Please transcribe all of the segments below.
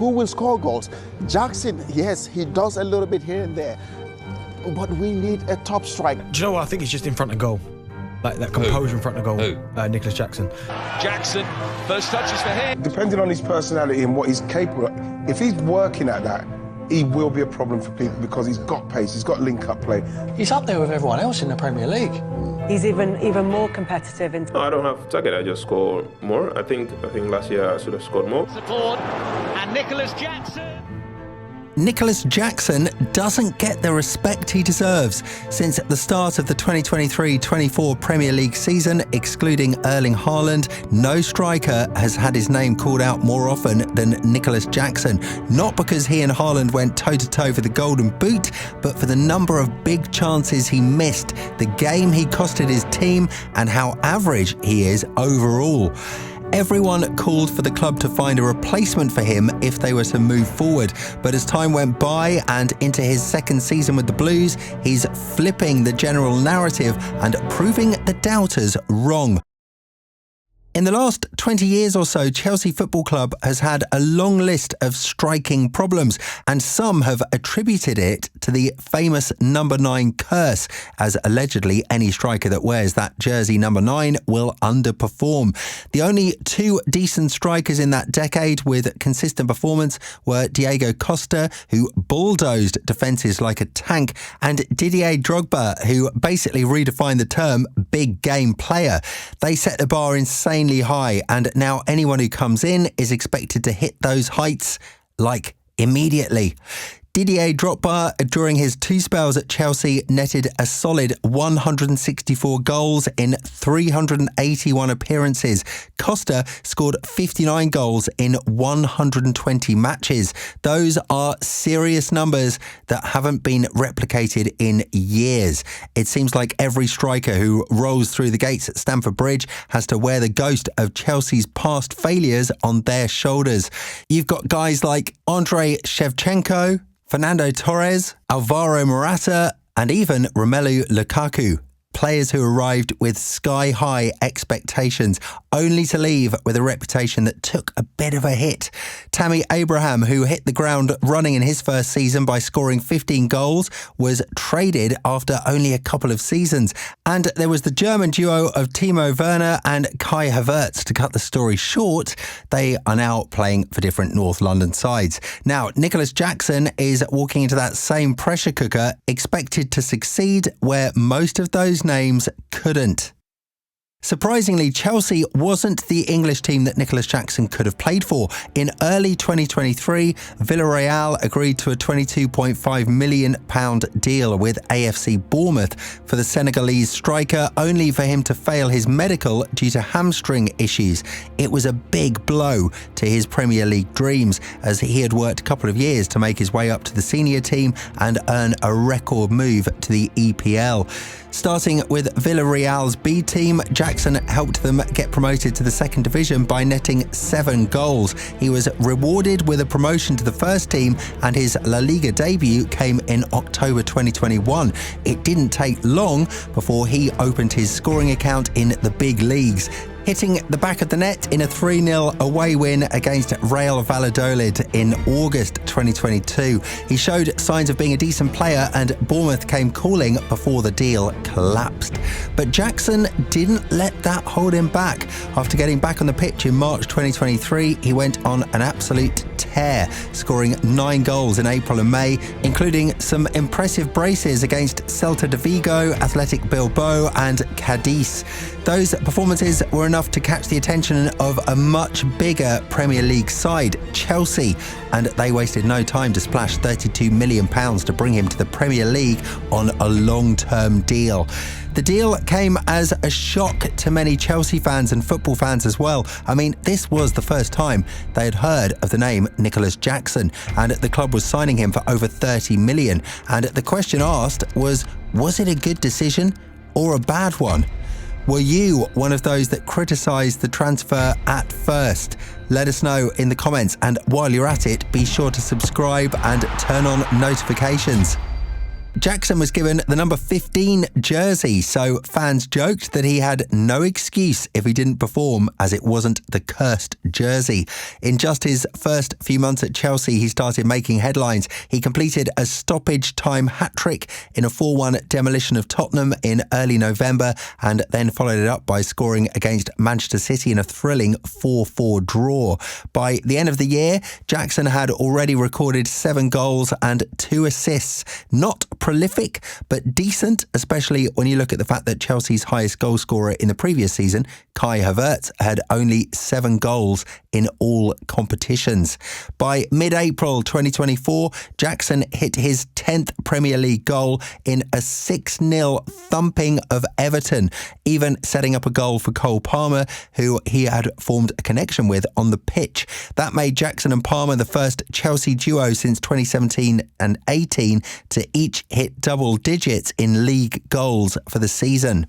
who will score goals? Jackson, yes, he does a little bit here and there, but we need a top striker. Do you know what? I think he's just in front of goal. Like that composure in front of goal. Nicolas Jackson. Jackson, first touches for him. Depending on his personality and what he's capable of, if he's working at that, he will be a problem for people because he's got pace, he's got link-up play. He's up there with everyone else in the Premier League. He's even more competitive. No, I don't have target. I just score more. I think last year I should have scored more. Support and Nicolas Jackson. Nicolas Jackson doesn't get the respect he deserves. Since the start of the 2023-24 Premier League season, excluding Erling Haaland, no striker has had his name called out more often than Nicolas Jackson. Not because he and Haaland went toe-to-toe for the Golden Boot, but for the number of big chances he missed, the game he costed his team, and how average he is overall. Everyone called for the club to find a replacement for him if they were to move forward. But as time went by and into his second season with the Blues, he's flipping the general narrative and proving the doubters wrong. In the last 20 years or so, Chelsea Football Club has had a long list of striking problems, and some have attributed it to the famous number 9 curse, as allegedly any striker that wears that jersey number 9 will underperform. The only two decent strikers in that decade with consistent performance were Diego Costa, who bulldozed defences like a tank, and Didier Drogba, who basically redefined the term big game player. They set the bar insanely high, and now anyone who comes in is expected to hit those heights, like, immediately. Didier Drogba, during his two spells at Chelsea, netted a solid 164 goals in 381 appearances. Costa scored 59 goals in 120 matches. Those are serious numbers that haven't been replicated in years. It seems like every striker who rolls through the gates at Stamford Bridge has to wear the ghost of Chelsea's past failures on their shoulders. You've got guys like Andrei Shevchenko, Fernando Torres, Alvaro Morata, and even Romelu Lukaku. Players who arrived with sky-high expectations, only to leave with a reputation that took a bit of a hit. Tammy Abraham, who hit the ground running in his first season by scoring 15 goals, was traded after only a couple of seasons. And there was the German duo of Timo Werner and Kai Havertz. To cut the story short, they are now playing for different North London sides. Now, Nicolas Jackson is walking into that same pressure cooker, expected to succeed where most of those names couldn't. Surprisingly, Chelsea wasn't the English team that Nicolas Jackson could have played for. In early 2023, Villarreal agreed to a £22.5 million deal with AFC Bournemouth for the Senegalese striker, only for him to fail his medical due to hamstring issues. It was a big blow to his Premier League dreams, as he had worked a couple of years to make his way up to the senior team and earn a record move to the EPL. Starting with Villarreal's B team, Jackson helped them get promoted to the second division by netting 7 goals. He was rewarded with a promotion to the first team, and his La Liga debut came in October 2021. It didn't take long before he opened his scoring account in the big leagues, hitting the back of the net in a 3-0 away win against Real Valladolid in August 2022. He showed signs of being a decent player, and Bournemouth came calling before the deal collapsed. But Jackson didn't let that hold him back. After getting back on the pitch in March 2023, he went on an absolute tear, scoring 9 goals in April and May, including some impressive braces against Celta de Vigo, Athletic Bilbao and Cadiz. Those performances were enough to catch the attention of a much bigger Premier League side, Chelsea, and they wasted no time to splash £32 million to bring him to the Premier League on a long-term deal. The deal came as a shock to many Chelsea fans and football fans as well. I mean, this was the first time they had heard of the name Nicolas Jackson, and the club was signing him for over £30 million. And the question asked was it a good decision or a bad one? Were you one of those that criticised the transfer at first? Let us know in the comments, and while you're at it, be sure to subscribe and turn on notifications. Jackson was given the number 15 jersey, so fans joked that he had no excuse if he didn't perform, as it wasn't the cursed jersey. In just his first few months at Chelsea, he started making headlines. He completed a stoppage time hat-trick in a 4-1 demolition of Tottenham in early November, and then followed it up by scoring against Manchester City in a thrilling 4-4 draw. By the end of the year, Jackson had already recorded 7 goals and 2 assists. Not prolific, but decent, especially when you look at the fact that Chelsea's highest goal scorer in the previous season, Kai Havertz, had only 7 goals in all competitions. By mid-April 2024, Jackson hit his 10th Premier League goal in a 6-0 thumping of Everton, even setting up a goal for Cole Palmer, who he had formed a connection with on the pitch. That made Jackson and Palmer the first Chelsea duo since 2017 and 18 to each hit double digits in league goals for the season.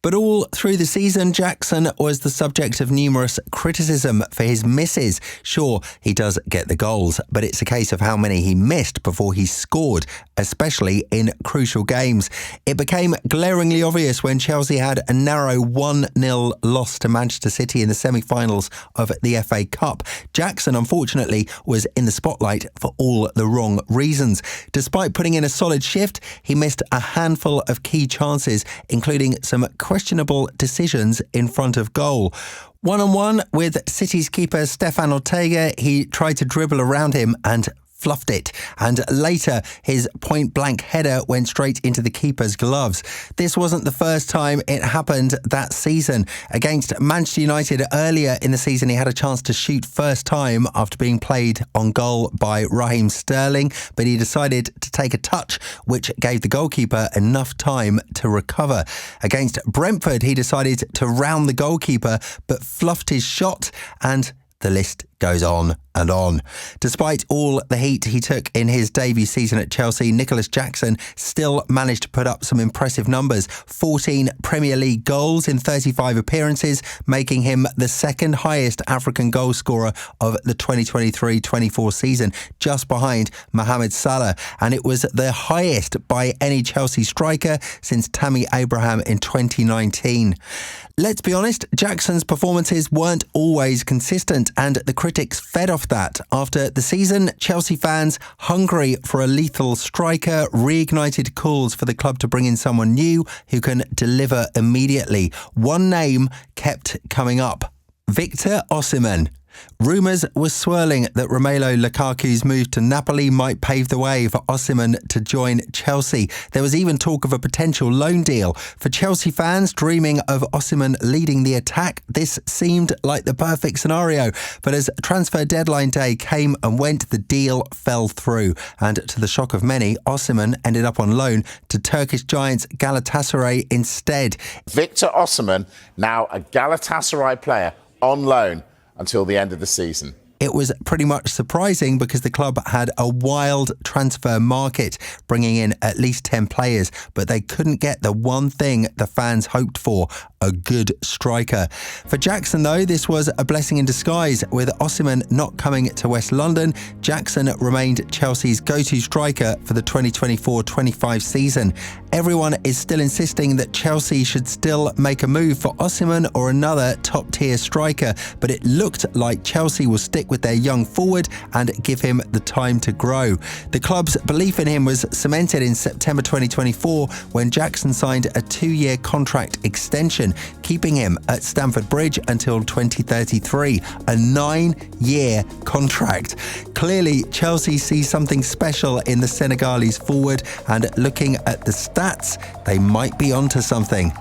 But all through the season, Jackson was the subject of numerous criticism for his misses. Sure, he does get the goals, but it's a case of how many he missed before he scored, especially in crucial games. It became glaringly obvious when Chelsea had a narrow 1-0 loss to Manchester City in the semi-finals of the FA Cup. Jackson, unfortunately, was in the spotlight for all the wrong reasons. Despite putting in a solid shift, he missed a handful of key chances, including some questionable decisions in front of goal. One-on-one with City's keeper Stefan Ortega, he tried to dribble around him and fluffed it, and later his point-blank header went straight into the keeper's gloves. This wasn't the first time it happened that season. Against Manchester United earlier in the season, he had a chance to shoot first time after being played on goal by Raheem Sterling, but he decided to take a touch, which gave the goalkeeper enough time to recover. Against Brentford, he decided to round the goalkeeper, but fluffed his shot, and the list goes on and on. Despite all the heat he took in his debut season at Chelsea, Nicolas Jackson still managed to put up some impressive numbers. 14 Premier League goals in 35 appearances, making him the second highest African goal scorer of the 2023-24 season, just behind Mohamed Salah. And it was the highest by any Chelsea striker since Tammy Abraham in 2019. Let's be honest, Jackson's performances weren't always consistent, and the critics fed off that. After the season, Chelsea fans, hungry for a lethal striker, reignited calls for the club to bring in someone new who can deliver immediately. One name kept coming up: Victor Osimhen. Rumours were swirling that Romelu Lukaku's move to Napoli might pave the way for Osimhen to join Chelsea. There was even talk of a potential loan deal. For Chelsea fans dreaming of Osimhen leading the attack, this seemed like the perfect scenario. But as transfer deadline day came and went, the deal fell through. And to the shock of many, Osimhen ended up on loan to Turkish giants Galatasaray instead. Victor Osimhen, now a Galatasaray player, on loan until the end of the season. It was pretty much surprising because the club had a wild transfer market, bringing in at least 10 players, but they couldn't get the one thing the fans hoped for: a good striker. For Jackson, though, this was a blessing in disguise. With Osimhen not coming to West London, Jackson remained Chelsea's go-to striker for the 2024-25 season. Everyone is still insisting that Chelsea should still make a move for Osimhen or another top-tier striker, but it looked like Chelsea will stick with their young forward and give him the time to grow. The club's belief in him was cemented in September 2024 when Jackson signed a 2-year contract extension, keeping him at Stamford Bridge until 2033, a 9-year contract. Clearly, Chelsea see something special in the Senegalese forward, and looking at the stats, they might be onto something.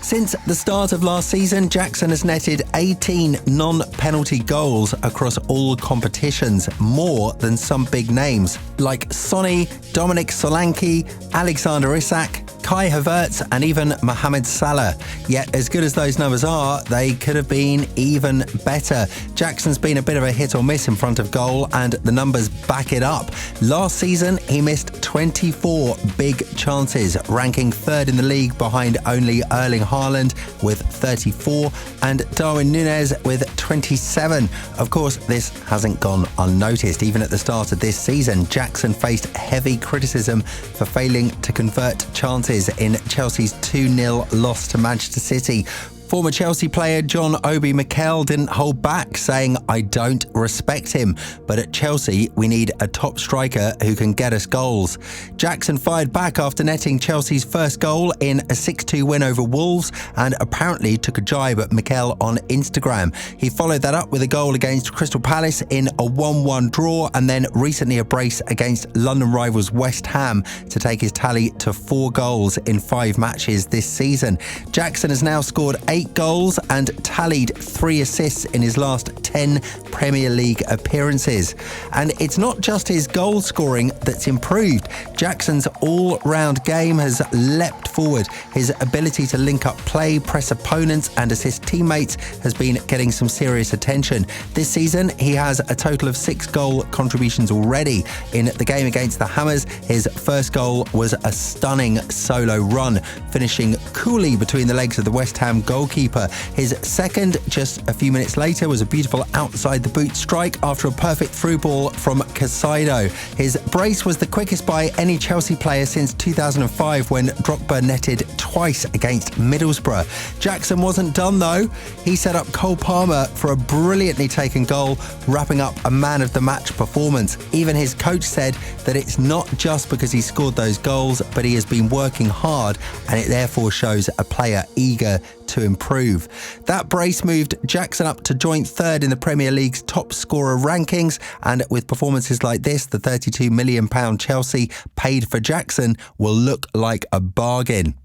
Since the start of last season, Jackson has netted 18 non-penalty goals across all competitions, more than some big names like Sonny, Dominic Solanke, Alexander Isak Kai Havertz and even Mohamed Salah. Yet as good as those numbers are, they could have been even better. Jackson's been a bit of a hit or miss in front of goal, and the numbers back it up. Last season, he missed 24 big chances, ranking third in the league behind only Erling Haaland with 34 and Darwin Núñez with 27. Of course, this hasn't gone unnoticed. Even at the start of this season, Jackson faced heavy criticism for failing to convert chances in Chelsea's 2-0 loss to Manchester City. Former Chelsea player John Obi Mikel didn't hold back, saying, "I don't respect him, but at Chelsea we need a top striker who can get us goals." Jackson fired back after netting Chelsea's first goal in a 6-2 win over Wolves, and apparently took a jibe at Mikel on Instagram. He followed that up with a goal against Crystal Palace in a 1-1 draw, and then recently a brace against London rivals West Ham to take his tally to 4 goals in 5 matches this season. Jackson has now scored 8 goals and tallied 3 assists in his last 10 Premier League appearances. And it's not just his goal scoring that's improved. Jackson's all-round game has leapt forward. His ability to link up play, press opponents and assist teammates has been getting some serious attention. This season, he has a total of 6 goal contributions already. In the game against the Hammers, his first goal was a stunning solo run, finishing coolly between the legs of the West Ham goalkeeper. His second, just a few minutes later, was a beautiful outside-the-boot strike after a perfect through ball from Casado. His brace was the quickest by any Chelsea player since 2005, when Drogba netted twice against Middlesbrough. Jackson wasn't done though. He set up Cole Palmer for a brilliantly taken goal, wrapping up a man-of-the-match performance. Even his coach said that it's not just because he scored those goals, but he has been working hard, and it therefore shows a player eager to improve. That brace moved Jackson up to joint third in the Premier League's top scorer rankings, and with performances like this, the £32 million Chelsea paid for Jackson will look like a bargain.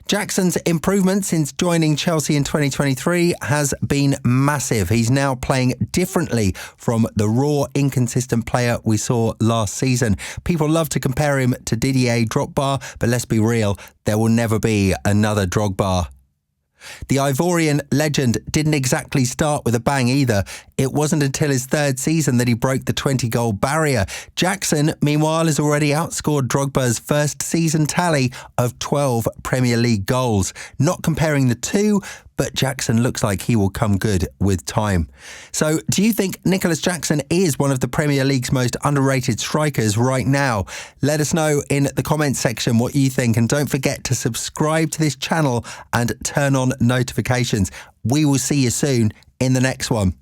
Jackson's improvement since joining Chelsea in 2023 has been massive. He's now playing differently from the raw, inconsistent player we saw last season. People love to compare him to Didier Drogba, but let's be real, there will never be another Drogba. The Ivorian legend didn't exactly start with a bang either. It wasn't until his 3rd season that he broke the 20-goal barrier. Jackson, meanwhile, has already outscored Drogba's first season tally of 12 Premier League goals. Not comparing the two, but Jackson looks like he will come good with time. So, do you think Nicolas Jackson is one of the Premier League's most underrated strikers right now? Let us know in the comments section what you think, and don't forget to subscribe to this channel and turn on notifications. We will see you soon in the next one.